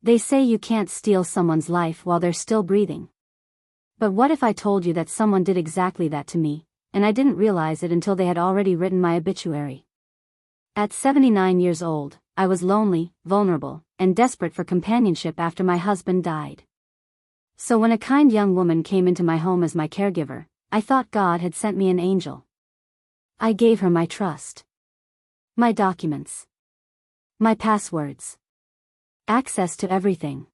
They say you can't steal someone's life while they're still breathing. But what if I told you that someone did exactly that to me, and I didn't realize it until they had already written my obituary? At 79 years old, I was lonely, vulnerable, and desperate for companionship after my husband died. So when a kind young woman came into my home as my caregiver, I thought God had sent me an angel. I gave her my trust, my documents, my passwords, access to everything.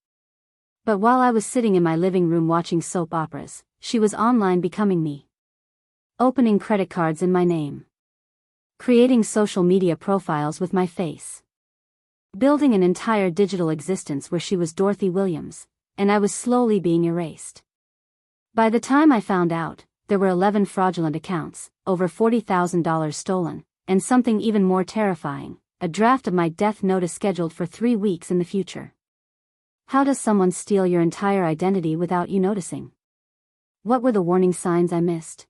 But while I was sitting in my living room watching soap operas, she was online becoming me. Opening credit cards in my name. Creating social media profiles with my face. Building an entire digital existence where she was Dorothy Williams, and I was slowly being erased. By the time I found out, there were 11 fraudulent accounts, over $40,000 stolen, and something even more terrifying, a draft of my death notice scheduled for 3 weeks in the future. How does someone steal your entire identity without you noticing? What were the warning signs I missed?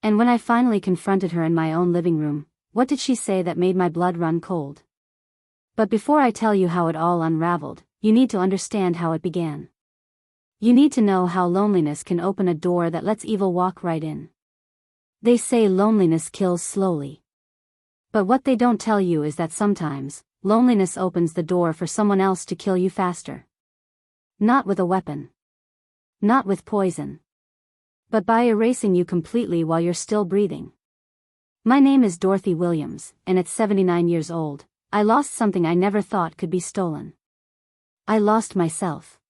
And when I finally confronted her in my own living room, what did she say that made my blood run cold? But before I tell you how it all unraveled, you need to understand how it began. You need to know how loneliness can open a door that lets evil walk right in. They say loneliness kills slowly. But what they don't tell you is that sometimes, loneliness opens the door for someone else to kill you faster. Not with a weapon. Not with poison. But by erasing you completely while you're still breathing. My name is Dorothy Williams, and at 79 years old, I lost something I never thought could be stolen. I lost myself.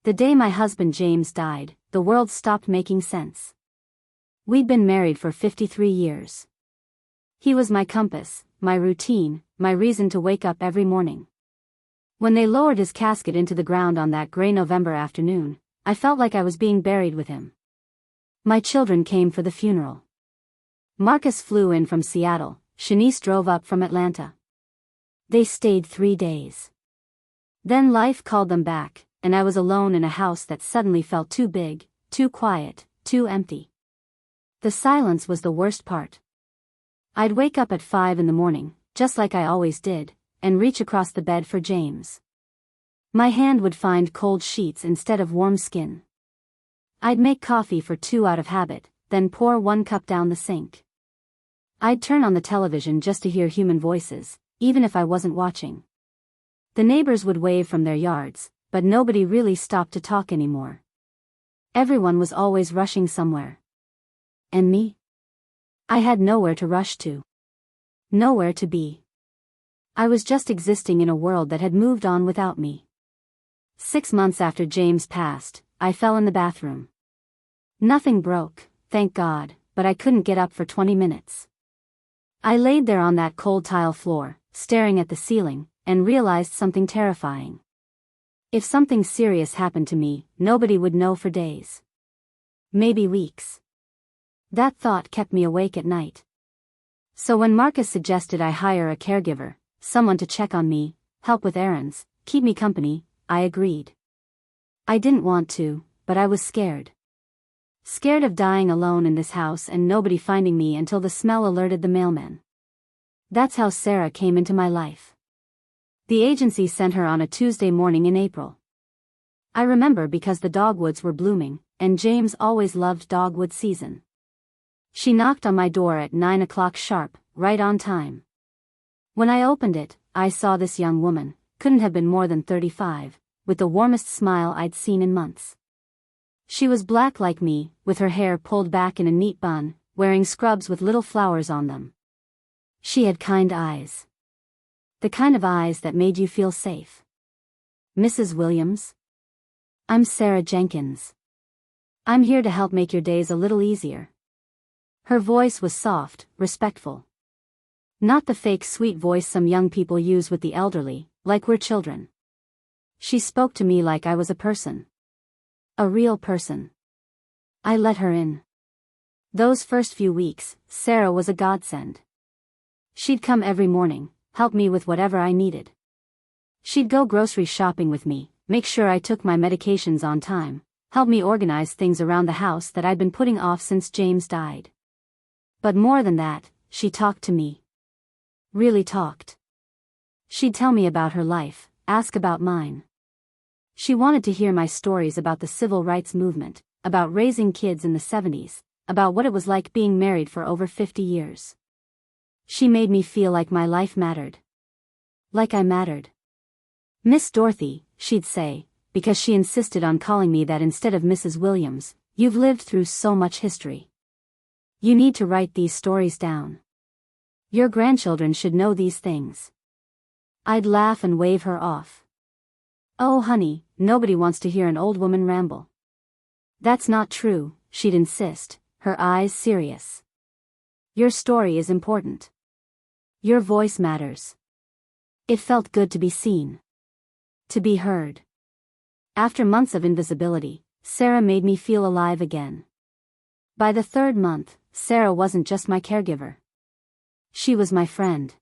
The day my husband James died, the world stopped making sense. We'd been married for 53 years. He was my compass, my routine, my reason to wake up every morning. When they lowered his casket into the ground on that gray November afternoon, I felt like I was being buried with him. My children came for the funeral. Marcus flew in from Seattle, Shanice drove up from Atlanta. They stayed 3 days. Then life called them back, and I was alone in a house that suddenly felt too big, too quiet, too empty. The silence was the worst part. I'd wake up at 5 in the morning, just like I always did, and reach across the bed for James. My hand would find cold sheets instead of warm skin. I'd make coffee for 2 out of habit, then pour 1 cup down the sink. I'd turn on the television just to hear human voices, even if I wasn't watching. The neighbors would wave from their yards, but nobody really stopped to talk anymore. Everyone was always rushing somewhere. And me? I had nowhere to rush to. Nowhere to be. I was just existing in a world that had moved on without me. 6 months after James passed, I fell in the bathroom. Nothing broke, thank God, but I couldn't get up for 20 minutes. I laid there on that cold tile floor, staring at the ceiling, and realized something terrifying. If something serious happened to me, nobody would know for days. Maybe weeks. That thought kept me awake at night. So when Marcus suggested I hire a caregiver, someone to check on me, help with errands, keep me company, I agreed. I didn't want to, but I was scared. Scared of dying alone in this house and nobody finding me until the smell alerted the mailman. That's how Sarah came into my life. The agency sent her on a Tuesday morning in April. I remember because the dogwoods were blooming, and James always loved dogwood season. She knocked on my door at 9 o'clock sharp, right on time. When I opened it, I saw this young woman, couldn't have been more than 35, with the warmest smile I'd seen in months. She was black like me, with her hair pulled back in a neat bun, wearing scrubs with little flowers on them. She had kind eyes. The kind of eyes that made you feel safe. Mrs. Williams? I'm Sarah Jenkins. I'm here to help make your days a little easier. Her voice was soft, respectful. Not the fake sweet voice some young people use with the elderly, like we're children. She spoke to me like I was a person. A real person. I let her in. Those first few weeks, Sarah was a godsend. She'd come every morning, help me with whatever I needed. She'd go grocery shopping with me, make sure I took my medications on time, help me organize things around the house that I'd been putting off since James died. But more than that, she talked to me. Really talked. She'd tell me about her life, ask about mine. She wanted to hear my stories about the civil rights movement, about raising kids in the 70s, about what it was like being married for over 50 years. She made me feel like my life mattered. Like I mattered. Miss Dorothy, she'd say, because she insisted on calling me that instead of Mrs. Williams, you've lived through so much history. You need to write these stories down. Your grandchildren should know these things. I'd laugh and wave her off. Oh honey, nobody wants to hear an old woman ramble. That's not true, she'd insist, her eyes serious. Your story is important. Your voice matters. It felt good to be seen. To be heard. After months of invisibility, Sarah made me feel alive again. By the third month, Sarah wasn't just my caregiver. She was my friend.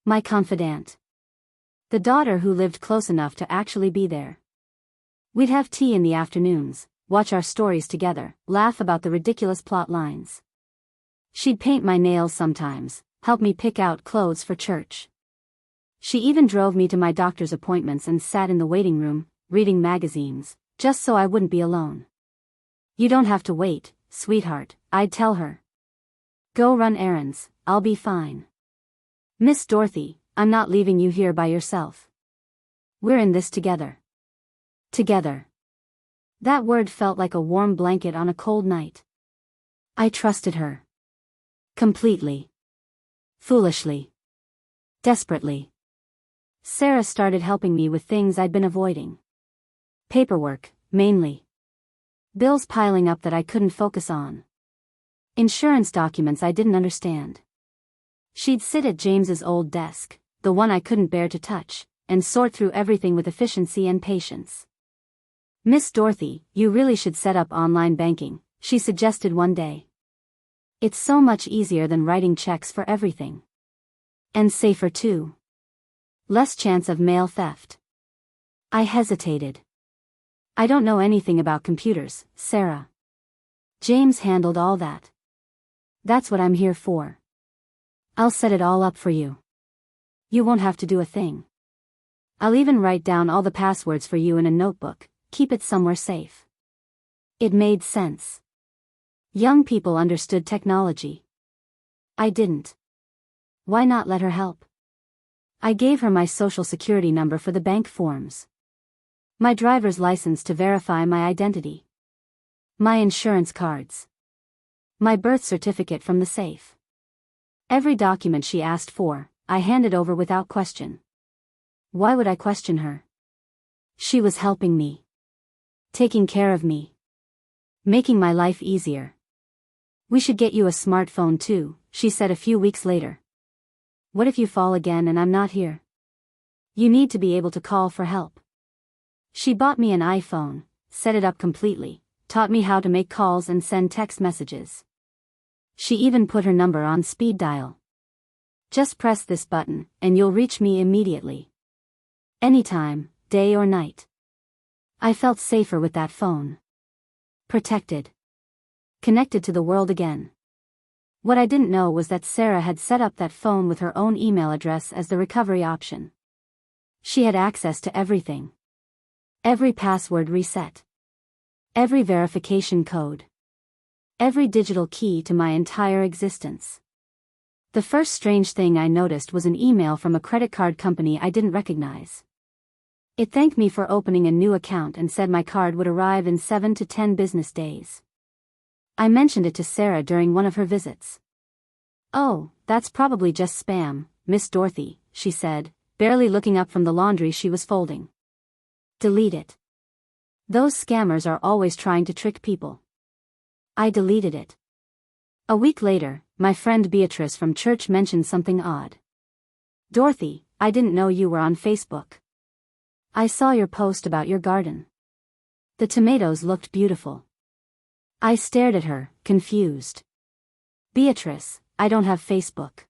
My confidant. The daughter who lived close enough to actually be there. We'd have tea in the afternoons, watch our stories together, laugh about the ridiculous plot lines. She'd paint my nails sometimes, help me pick out clothes for church. She even drove me to my doctor's appointments and sat in the waiting room, reading magazines, just so I wouldn't be alone. You don't have to wait, sweetheart, I'd tell her. Go run errands, I'll be fine. Miss Dorothy, I'm not leaving you here by yourself. We're in this together. Together. That word felt like a warm blanket on a cold night. I trusted her. Completely. Foolishly. Desperately. Sarah started helping me with things I'd been avoiding. Paperwork, mainly. Bills piling up that I couldn't focus on. Insurance documents I didn't understand. She'd sit at James's old desk, the one I couldn't bear to touch, and sort through everything with efficiency and patience. Miss Dorothy, you really should set up online banking, she suggested one day. It's so much easier than writing checks for everything. And safer too. Less chance of mail theft. I hesitated. I don't know anything about computers, Sarah. James handled all that. That's what I'm here for. I'll set it all up for you. You won't have to do a thing. I'll even write down all the passwords for you in a notebook, keep it somewhere safe. It made sense. Young people understood technology. I didn't. Why not let her help? I gave her my social security number for the bank forms. My driver's license to verify my identity. My insurance cards. My birth certificate from the safe. Every document she asked for, I handed over without question. Why would I question her? She was helping me. Taking care of me. Making my life easier. We should get you a smartphone too, she said a few weeks later. What if you fall again and I'm not here? You need to be able to call for help. She bought me an iPhone, set it up completely, taught me how to make calls and send text messages. She even put her number on speed dial. Just press this button, and you'll reach me immediately. Anytime, day or night. I felt safer with that phone. Protected. Connected to the world again. What I didn't know was that Sarah had set up that phone with her own email address as the recovery option. She had access to everything. Every password reset. Every verification code. Every digital key to my entire existence. The first strange thing I noticed was an email from a credit card company I didn't recognize. It thanked me for opening a new account and said my card would arrive in 7 to 10 business days. I mentioned it to Sarah during one of her visits. Oh, that's probably just spam, Miss Dorothy, she said, barely looking up from the laundry she was folding. Delete it. Those scammers are always trying to trick people. I deleted it. A week later, my friend Beatrice from church mentioned something odd. Dorothy, I didn't know you were on Facebook. I saw your post about your garden. The tomatoes looked beautiful. I stared at her, confused. Beatrice, I don't have Facebook.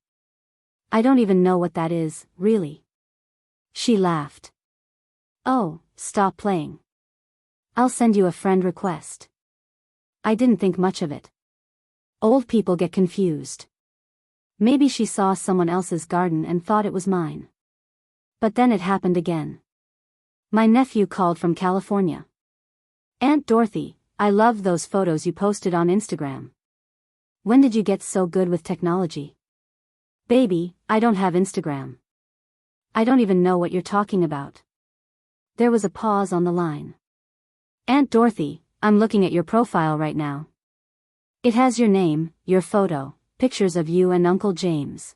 I don't even know what that is, really. She laughed. Oh, stop playing. I'll send you a friend request. I didn't think much of it. Old people get confused. Maybe she saw someone else's garden and thought it was mine. But then it happened again. My nephew called from California. Aunt Dorothy, I loved those photos you posted on Instagram. When did you get so good with technology? Baby, I don't have Instagram. I don't even know what you're talking about. There was a pause on the line. Aunt Dorothy, I'm looking at your profile right now. It has your name, your photo, pictures of you and Uncle James.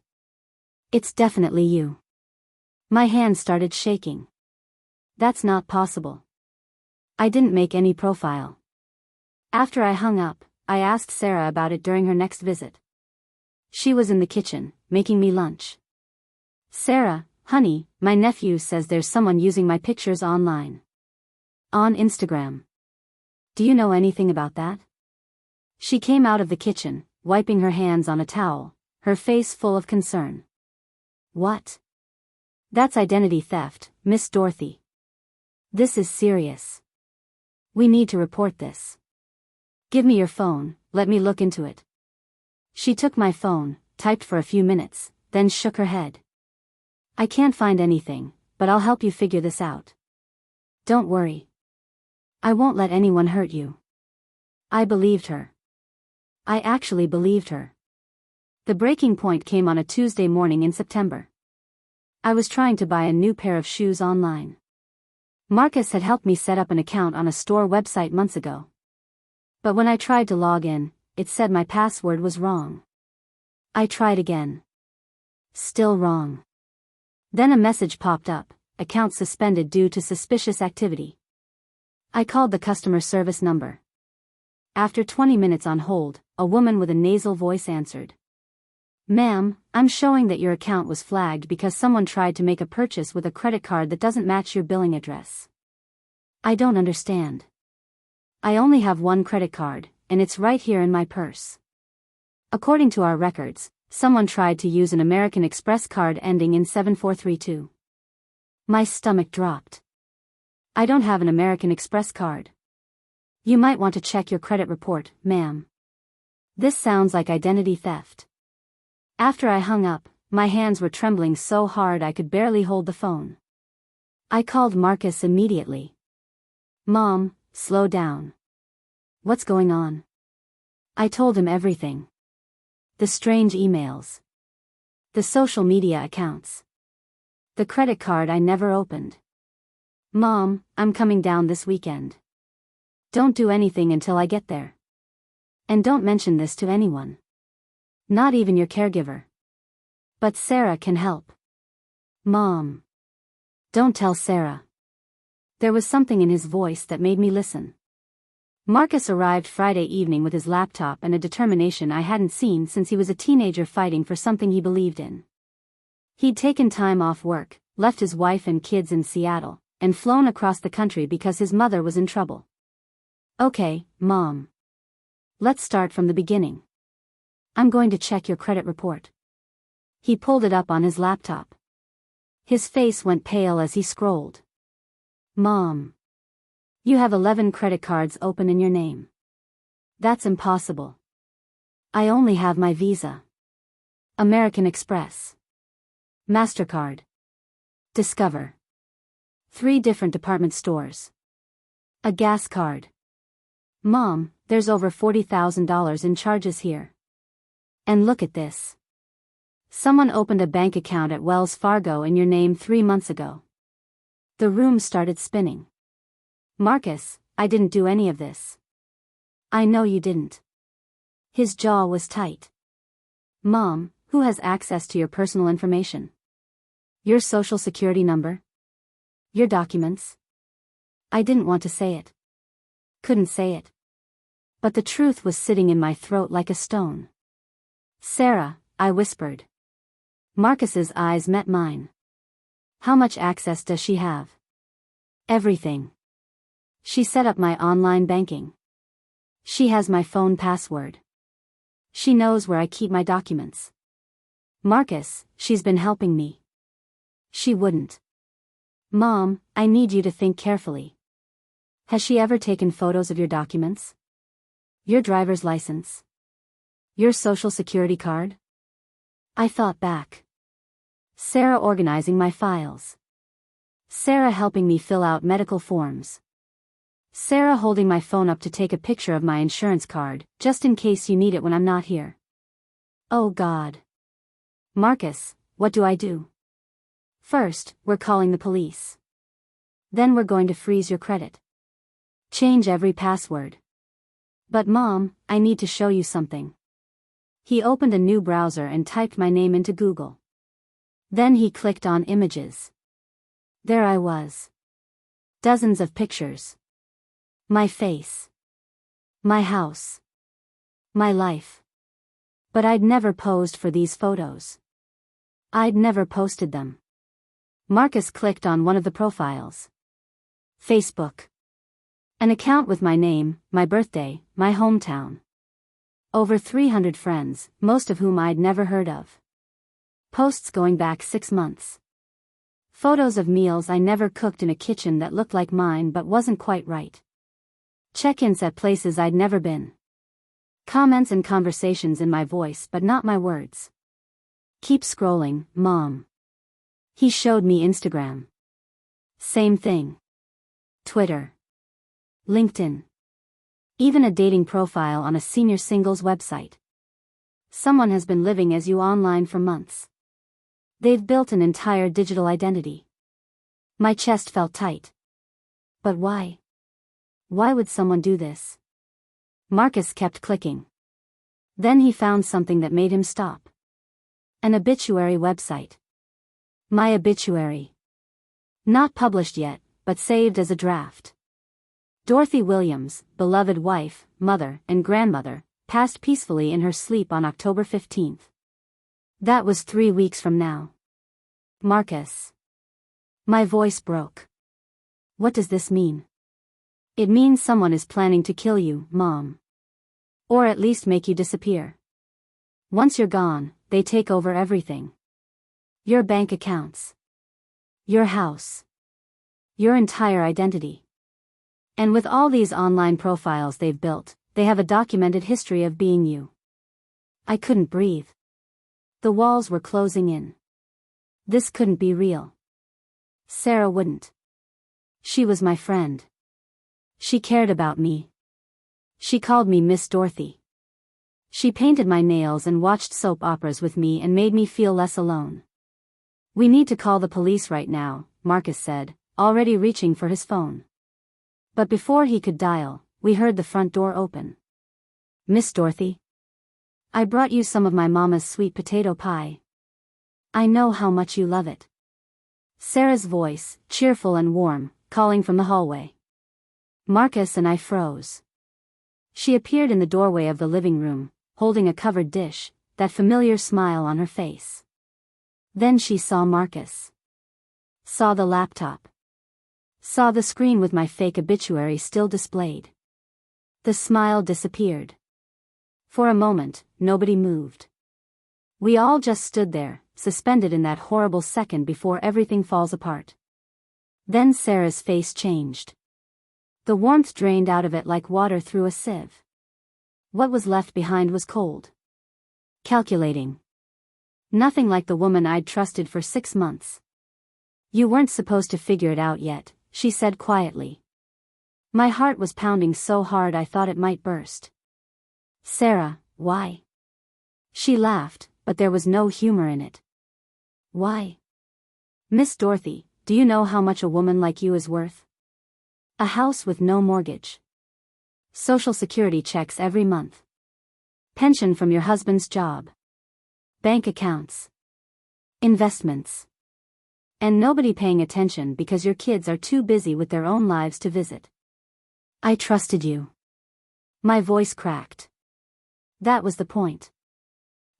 It's definitely you. My hand started shaking. That's not possible. I didn't make any profile. After I hung up, I asked Sarah about it during her next visit. She was in the kitchen, making me lunch. Sarah, honey, my nephew says there's someone using my pictures online. On Instagram. Do you know anything about that? She came out of the kitchen, wiping her hands on a towel, her face full of concern. What? That's identity theft, Miss Dorothy. This is serious. We need to report this. Give me your phone, let me look into it. She took my phone, typed for a few minutes, then shook her head. I can't find anything, but I'll help you figure this out. Don't worry. I won't let anyone hurt you. I believed her. I actually believed her. The breaking point came on a Tuesday morning in September. I was trying to buy a new pair of shoes online. Marcus had helped me set up an account on a store website months ago. But when I tried to log in, it said my password was wrong. I tried again. Still wrong. Then a message popped up, account suspended due to suspicious activity. I called the customer service number. After 20 minutes on hold, a woman with a nasal voice answered. Ma'am, I'm showing that your account was flagged because someone tried to make a purchase with a credit card that doesn't match your billing address. I don't understand. I only have one credit card, and it's right here in my purse. According to our records, someone tried to use an American Express card ending in 7432. My stomach dropped. I don't have an American Express card. You might want to check your credit report, ma'am. This sounds like identity theft. After I hung up, my hands were trembling so hard I could barely hold the phone. I called Marcus immediately. Mom, slow down. What's going on? I told him everything. The strange emails. The social media accounts. The credit card I never opened. Mom, I'm coming down this weekend. Don't do anything until I get there. And don't mention this to anyone. Not even your caregiver. But Sarah can help. Mom. Don't tell Sarah. There was something in his voice that made me listen. Marcus arrived Friday evening with his laptop and a determination I hadn't seen since he was a teenager fighting for something he believed in. He'd taken time off work, left his wife and kids in Seattle, and flown across the country because his mother was in trouble. Okay, Mom. Let's start from the beginning. I'm going to check your credit report. He pulled it up on his laptop. His face went pale as he scrolled. Mom. You have 11 credit cards open in your name. That's impossible. I only have my Visa. American Express. MasterCard. Discover. 3 different department stores. A gas card. Mom, there's over $40,000 in charges here. And look at this. Someone opened a bank account at Wells Fargo in your name 3 months ago. The room started spinning. Marcus, I didn't do any of this. I know you didn't. His jaw was tight. Mom, who has access to your personal information? Your social security number? Your documents? I didn't want to say it. Couldn't say it. But the truth was sitting in my throat like a stone. Sarah, I whispered. Marcus's eyes met mine. How much access does she have? Everything. She set up my online banking. She has my phone password. She knows where I keep my documents. Marcus, she's been helping me. She wouldn't. Mom, I need you to think carefully. Has she ever taken photos of your documents? Your driver's license? Your social security card? I thought back. Sarah organizing my files. Sarah helping me fill out medical forms. Sarah holding my phone up to take a picture of my insurance card, just in case you need it when I'm not here. Oh God. Marcus, what do I do? First, we're calling the police. Then we're going to freeze your credit. Change every password. But Mom, I need to show you something. He opened a new browser and typed my name into Google. Then he clicked on images. There I was. Dozens of pictures. My face. My house. My life. But I'd never posed for these photos. I'd never posted them. Marcus clicked on one of the profiles. Facebook. An account with my name, my birthday, my hometown. Over 300 friends, most of whom I'd never heard of. Posts going back 6 months. Photos of meals I never cooked in a kitchen that looked like mine but wasn't quite right. Check-ins at places I'd never been. Comments and conversations in my voice but not my words. Keep scrolling, Mom. He showed me Instagram. Same thing. Twitter. LinkedIn. Even a dating profile on a senior singles website. Someone has been living as you online for months. They've built an entire digital identity. My chest felt tight. But why? Why would someone do this? Marcus kept clicking. Then he found something that made him stop. An obituary website. My obituary. Not published yet, but saved as a draft. Dorothy Williams, beloved wife, mother, and grandmother, passed peacefully in her sleep on October 15th. That was 3 weeks from now. Marcus. My voice broke. What does this mean? It means someone is planning to kill you, Mom. Or at least make you disappear. Once you're gone, they take over everything. Your bank accounts. Your house. Your entire identity. And with all these online profiles they've built, they have a documented history of being you. I couldn't breathe. The walls were closing in. This couldn't be real. Sarah wouldn't. She was my friend. She cared about me. She called me Miss Dorothy. She painted my nails and watched soap operas with me and made me feel less alone. We need to call the police right now, Marcus said, already reaching for his phone. But before he could dial, we heard the front door open. Miss Dorothy? I brought you some of my mama's sweet potato pie. I know how much you love it. Sarah's voice, cheerful and warm, calling from the hallway. Marcus and I froze. She appeared in the doorway of the living room, holding a covered dish, that familiar smile on her face. Then she saw Marcus. Saw the laptop. Saw the screen with my fake obituary still displayed. The smile disappeared. For a moment, nobody moved. We all just stood there, suspended in that horrible second before everything falls apart. Then Sarah's face changed. The warmth drained out of it like water through a sieve. What was left behind was cold. Calculating. Nothing like the woman I'd trusted for 6 months. You weren't supposed to figure it out yet, she said quietly. My heart was pounding so hard I thought it might burst. Sarah, why? She laughed, but there was no humor in it. Why? Miss Dorothy, do you know how much a woman like you is worth? A house with no mortgage. Social Security checks every month. Pension from your husband's job. Bank accounts. Investments. And nobody paying attention because your kids are too busy with their own lives to visit. I trusted you. My voice cracked. That was the point.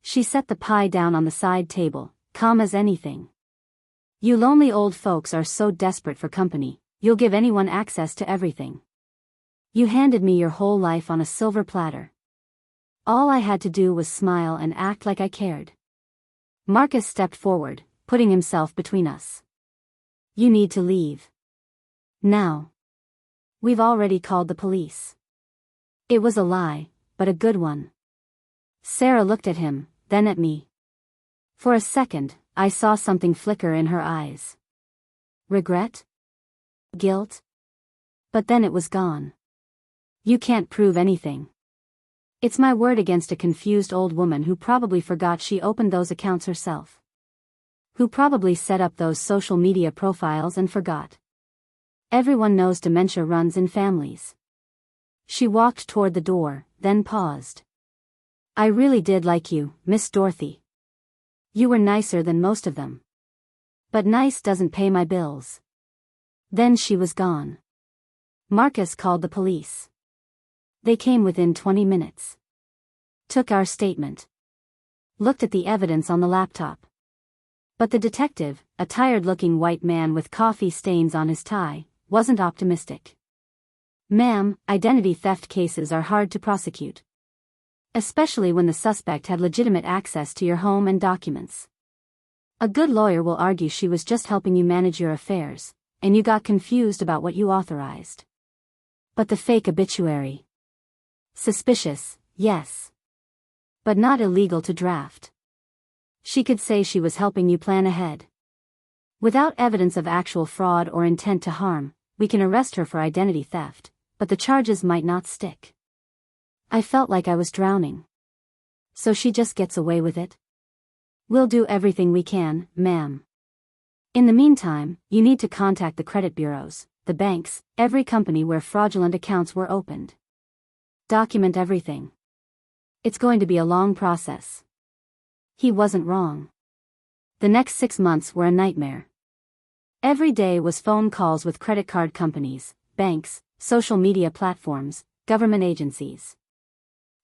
She set the pie down on the side table, calm as anything. You lonely old folks are so desperate for company, you'll give anyone access to everything. You handed me your whole life on a silver platter. All I had to do was smile and act like I cared. Marcus stepped forward, putting himself between us. You need to leave. Now. We've already called the police. It was a lie, but a good one. Sarah looked at him, then at me. For a second, I saw something flicker in her eyes. Regret? Guilt? But then it was gone. You can't prove anything. It's my word against a confused old woman who probably forgot she opened those accounts herself. Who probably set up those social media profiles and forgot. Everyone knows dementia runs in families. She walked toward the door, then paused. I really did like you, Miss Dorothy. You were nicer than most of them. But nice doesn't pay my bills. Then she was gone. Marcus called the police. They came within 20 minutes. Took our statement. Looked at the evidence on the laptop. But the detective, a tired-looking white man with coffee stains on his tie, wasn't optimistic. Ma'am, identity theft cases are hard to prosecute. Especially when the suspect had legitimate access to your home and documents. A good lawyer will argue she was just helping you manage your affairs, and you got confused about what you authorized. But the fake obituary. Suspicious, yes. But not illegal to draft. She could say she was helping you plan ahead. Without evidence of actual fraud or intent to harm, we can arrest her for identity theft, but the charges might not stick. I felt like I was drowning. So she just gets away with it? We'll do everything we can, ma'am. In the meantime, you need to contact the credit bureaus, the banks, every company where fraudulent accounts were opened. Document everything. It's going to be a long process. He wasn't wrong. The next 6 months were a nightmare. Every day was phone calls with credit card companies, banks, social media platforms, government agencies.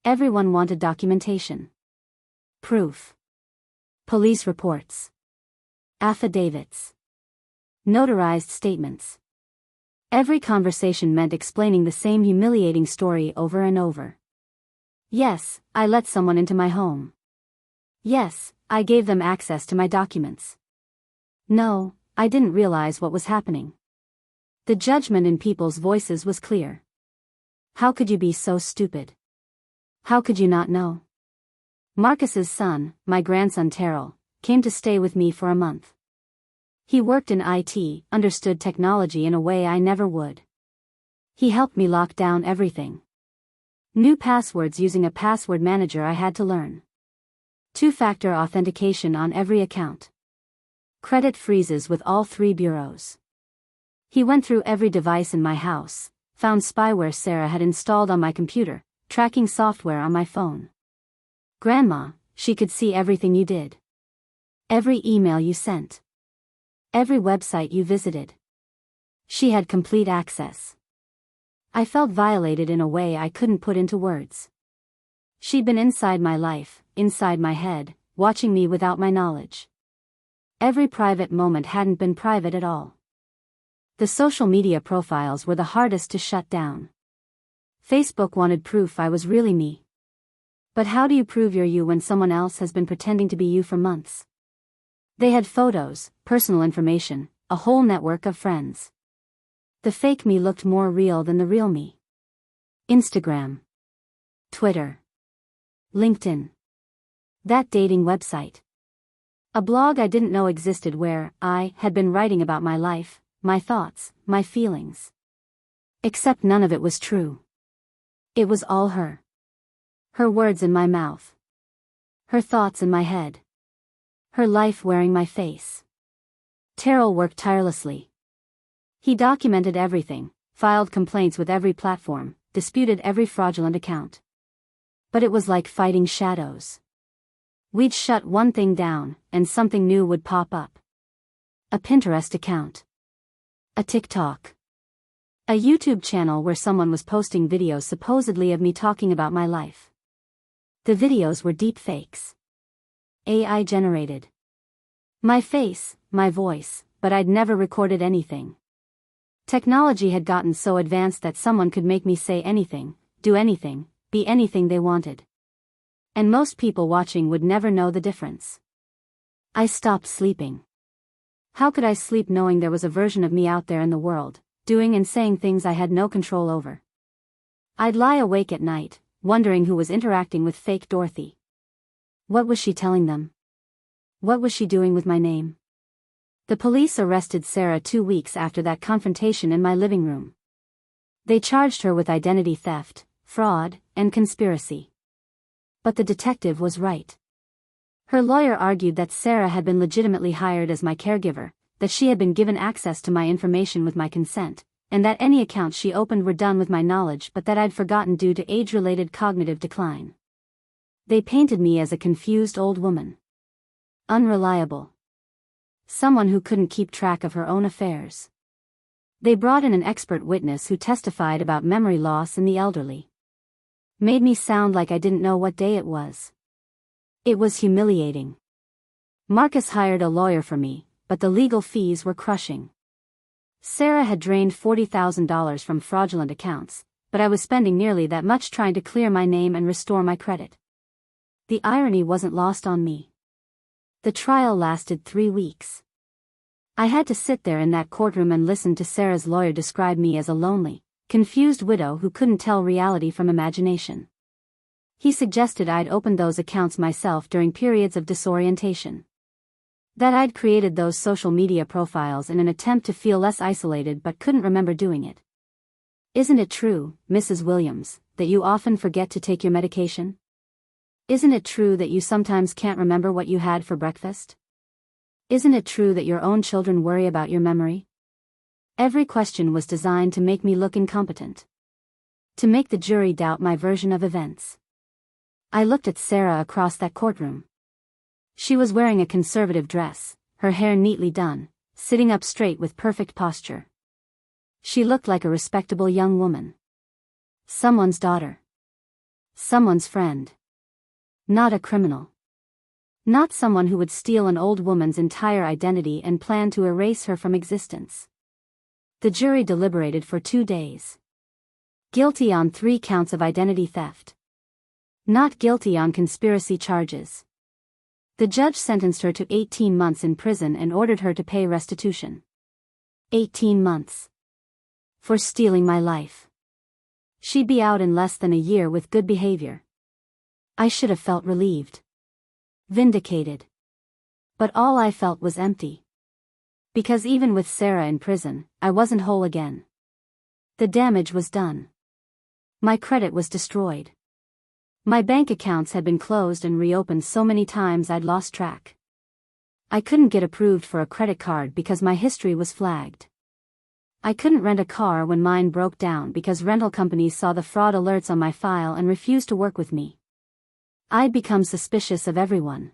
Everyone wanted documentation. Proof. Police reports. Affidavits. Notarized statements. Every conversation meant explaining the same humiliating story over and over. Yes, I let someone into my home. Yes, I gave them access to my documents. No, I didn't realize what was happening. The judgment in people's voices was clear. How could you be so stupid? How could you not know? Marcus's son, my grandson Terrell, came to stay with me for a month. He worked in IT, understood technology in a way I never would. He helped me lock down everything. New passwords using a password manager I had to learn. 2-factor authentication on every account. Credit freezes with all 3 bureaus. He went through every device in my house, found spyware Sarah had installed on my computer, tracking software on my phone. Grandma, she could see everything you did. Every email you sent. Every website you visited. She had complete access. I felt violated in a way I couldn't put into words. She'd been inside my life, inside my head, watching me without my knowledge. Every private moment hadn't been private at all. The social media profiles were the hardest to shut down. Facebook wanted proof I was really me. But how do you prove you're you when someone else has been pretending to be you for months? They had photos, personal information, a whole network of friends. The fake me looked more real than the real me. Instagram. Twitter. LinkedIn. That dating website. A blog I didn't know existed where I had been writing about my life, my thoughts, my feelings. Except none of it was true. It was all her. Her words in my mouth. Her thoughts in my head. Her life wearing my face. Terrell worked tirelessly. He documented everything, filed complaints with every platform, disputed every fraudulent account. But it was like fighting shadows. We'd shut one thing down, and something new would pop up. A Pinterest account. A TikTok. A YouTube channel where someone was posting videos supposedly of me talking about my life. The videos were deep fakes. AI generated. My face, my voice, but I'd never recorded anything. Technology had gotten so advanced that someone could make me say anything, do anything, be anything they wanted. And most people watching would never know the difference. I stopped sleeping. How could I sleep knowing there was a version of me out there in the world, doing and saying things I had no control over? I'd lie awake at night, wondering who was interacting with fake Dorothy. What was she telling them? What was she doing with my name? The police arrested Sarah 2 weeks after that confrontation in my living room. They charged her with identity theft, fraud, and conspiracy. But the detective was right. Her lawyer argued that Sarah had been legitimately hired as my caregiver, that she had been given access to my information with my consent, and that any accounts she opened were done with my knowledge but that I'd forgotten due to age-related cognitive decline. They painted me as a confused old woman. Unreliable. Someone who couldn't keep track of her own affairs. They brought in an expert witness who testified about memory loss in the elderly. Made me sound like I didn't know what day it was. It was humiliating. Marcus hired a lawyer for me, but the legal fees were crushing. Sarah had drained $40,000 from fraudulent accounts, but I was spending nearly that much trying to clear my name and restore my credit. The irony wasn't lost on me. The trial lasted 3 weeks. I had to sit there in that courtroom and listen to Sarah's lawyer describe me as a lonely, confused widow who couldn't tell reality from imagination. He suggested I'd opened those accounts myself during periods of disorientation. That I'd created those social media profiles in an attempt to feel less isolated but couldn't remember doing it. Isn't it true, Mrs. Williams, that you often forget to take your medication? Isn't it true that you sometimes can't remember what you had for breakfast? Isn't it true that your own children worry about your memory? Every question was designed to make me look incompetent. To make the jury doubt my version of events. I looked at Sarah across that courtroom. She was wearing a conservative dress, her hair neatly done, sitting up straight with perfect posture. She looked like a respectable young woman. Someone's daughter. Someone's friend. Not a criminal. Not someone who would steal an old woman's entire identity and plan to erase her from existence. The jury deliberated for 2 days. Guilty on 3 counts of identity theft. Not guilty on conspiracy charges. The judge sentenced her to 18 months in prison and ordered her to pay restitution. 18 months. For stealing my life. She'd be out in less than a year with good behavior. I should have felt relieved. Vindicated. But all I felt was empty. Because even with Sarah in prison, I wasn't whole again. The damage was done. My credit was destroyed. My bank accounts had been closed and reopened so many times I'd lost track. I couldn't get approved for a credit card because my history was flagged. I couldn't rent a car when mine broke down because rental companies saw the fraud alerts on my file and refused to work with me. I'd become suspicious of everyone.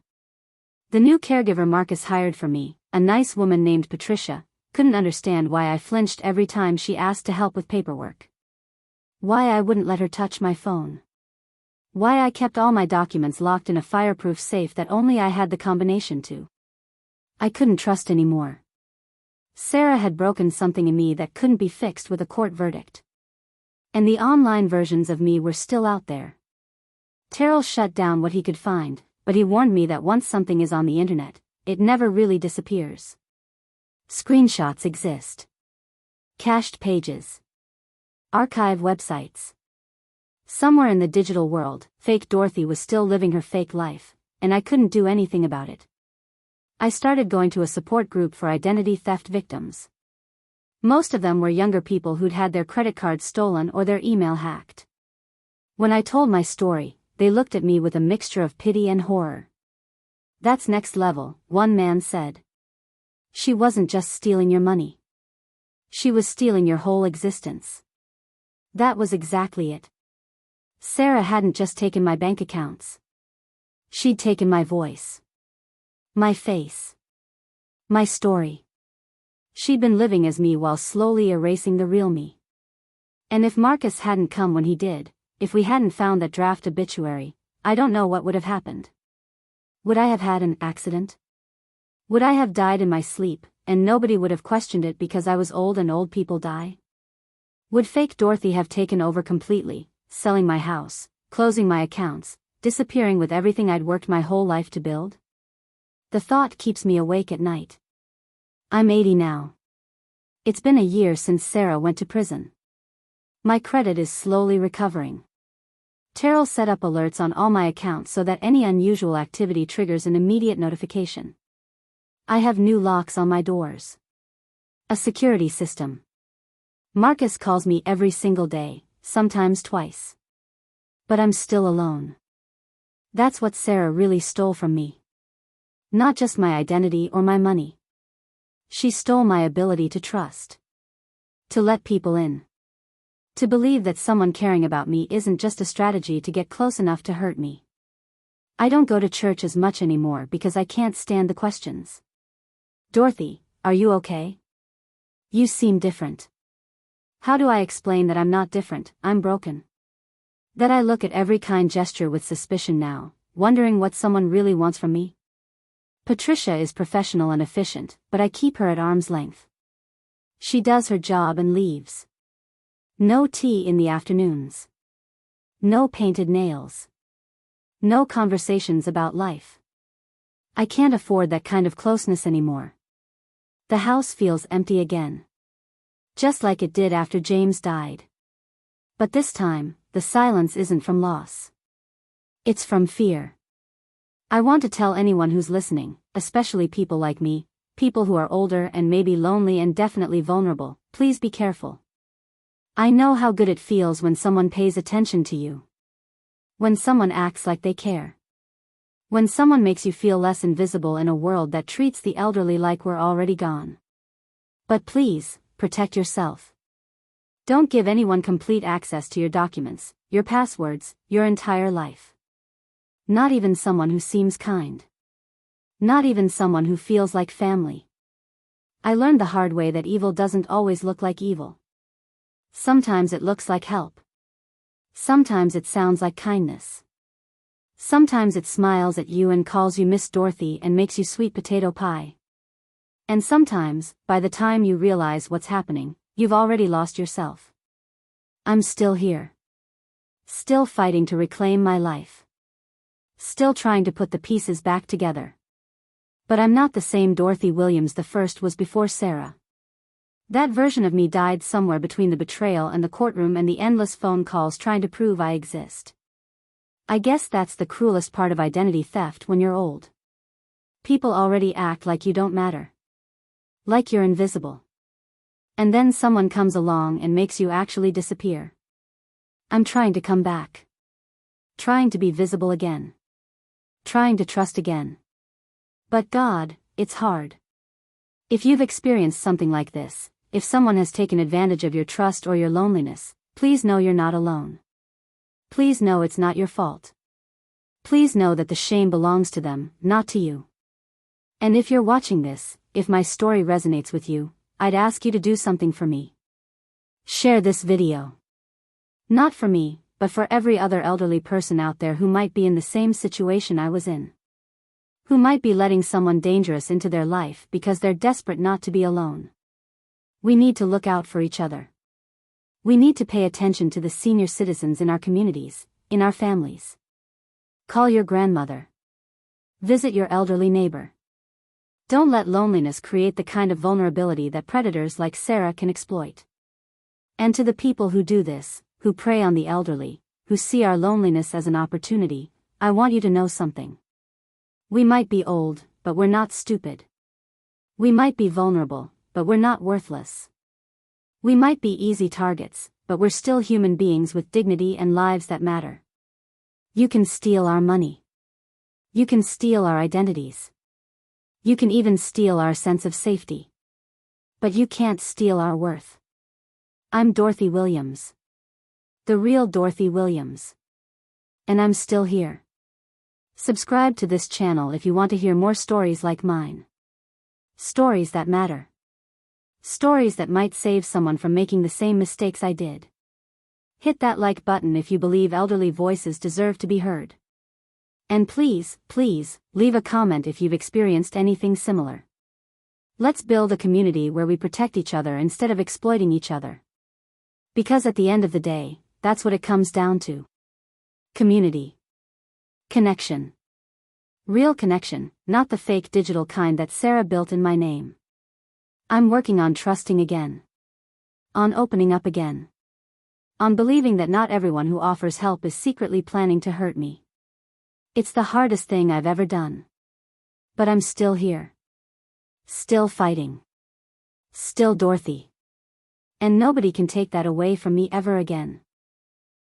The new caregiver Marcus hired for me, a nice woman named Patricia, couldn't understand why I flinched every time she asked to help with paperwork. Why I wouldn't let her touch my phone. Why I kept all my documents locked in a fireproof safe that only I had the combination to. I couldn't trust anymore. Sarah had broken something in me that couldn't be fixed with a court verdict. And the online versions of me were still out there. Terrell shut down what he could find, but he warned me that once something is on the internet, it never really disappears. Screenshots exist. Cached pages. Archive websites. Somewhere in the digital world, fake Dorothy was still living her fake life, and I couldn't do anything about it. I started going to a support group for identity theft victims. Most of them were younger people who'd had their credit cards stolen or their email hacked. When I told my story, they looked at me with a mixture of pity and horror. "That's next level," one man said. "She wasn't just stealing your money. She was stealing your whole existence." That was exactly it. Sarah hadn't just taken my bank accounts. She'd taken my voice. My face. My story. She'd been living as me while slowly erasing the real me. And if Marcus hadn't come when he did, if we hadn't found that draft obituary, I don't know what would have happened. Would I have had an accident? Would I have died in my sleep, and nobody would have questioned it because I was old and old people die? Would fake Dorothy have taken over completely, selling my house, closing my accounts, disappearing with everything I'd worked my whole life to build? The thought keeps me awake at night. I'm 80 now. It's been a year since Sarah went to prison. My credit is slowly recovering. Terrell set up alerts on all my accounts so that any unusual activity triggers an immediate notification. I have new locks on my doors. A security system. Marcus calls me every single day, sometimes twice. But I'm still alone. That's what Sarah really stole from me. Not just my identity or my money. She stole my ability to trust. To let people in. To believe that someone caring about me isn't just a strategy to get close enough to hurt me. I don't go to church as much anymore because I can't stand the questions. Dorothy, are you okay? You seem different. How do I explain that I'm not different, I'm broken? That I look at every kind gesture with suspicion now, wondering what someone really wants from me? Patricia is professional and efficient, but I keep her at arm's length. She does her job and leaves. No tea in the afternoons. No painted nails. No conversations about life. I can't afford that kind of closeness anymore. The house feels empty again. Just like it did after James died. But this time, the silence isn't from loss. It's from fear. I want to tell anyone who's listening, especially people like me, people who are older and maybe lonely and definitely vulnerable, please be careful. I know how good it feels when someone pays attention to you. When someone acts like they care. When someone makes you feel less invisible in a world that treats the elderly like we're already gone. But please, protect yourself. Don't give anyone complete access to your documents, your passwords, your entire life. Not even someone who seems kind. Not even someone who feels like family. I learned the hard way that evil doesn't always look like evil. Sometimes it looks like help. Sometimes it sounds like kindness. Sometimes it smiles at you and calls you Miss Dorothy and makes you sweet potato pie. And sometimes, by the time you realize what's happening, you've already lost yourself. I'm still here. Still fighting to reclaim my life. Still trying to put the pieces back together. But I'm not the same Dorothy Williams the first was before Sarah. That version of me died somewhere between the betrayal and the courtroom and the endless phone calls trying to prove I exist. I guess that's the cruelest part of identity theft when you're old. People already act like you don't matter. Like you're invisible. And then someone comes along and makes you actually disappear. I'm trying to come back. Trying to be visible again. Trying to trust again. But God, it's hard. If you've experienced something like this, if someone has taken advantage of your trust or your loneliness, please know you're not alone. Please know it's not your fault. Please know that the shame belongs to them, not to you. And if you're watching this, if my story resonates with you, I'd ask you to do something for me. Share this video. Not for me, but for every other elderly person out there who might be in the same situation I was in. Who might be letting someone dangerous into their life because they're desperate not to be alone. We need to look out for each other. We need to pay attention to the senior citizens in our communities, in our families. Call your grandmother. Visit your elderly neighbor. Don't let loneliness create the kind of vulnerability that predators like Sarah can exploit. And to the people who do this, who prey on the elderly, who see our loneliness as an opportunity, I want you to know something. We might be old, but we're not stupid. We might be vulnerable, but we're not worthless. We might be easy targets, but we're still human beings with dignity and lives that matter. You can steal our money. You can steal our identities. You can even steal our sense of safety. But you can't steal our worth. I'm Dorothy Williams. The real Dorothy Williams. And I'm still here. Subscribe to this channel if you want to hear more stories like mine. Stories that matter. Stories that might save someone from making the same mistakes I did. Hit that like button if you believe elderly voices deserve to be heard. And please, please, leave a comment if you've experienced anything similar. Let's build a community where we protect each other instead of exploiting each other. Because at the end of the day, that's what it comes down to. Community. Connection. Real connection, not the fake digital kind that Sarah built in my name. I'm working on trusting again. On opening up again. On believing that not everyone who offers help is secretly planning to hurt me. It's the hardest thing I've ever done. But I'm still here. Still fighting. Still Dorothy. And nobody can take that away from me ever again.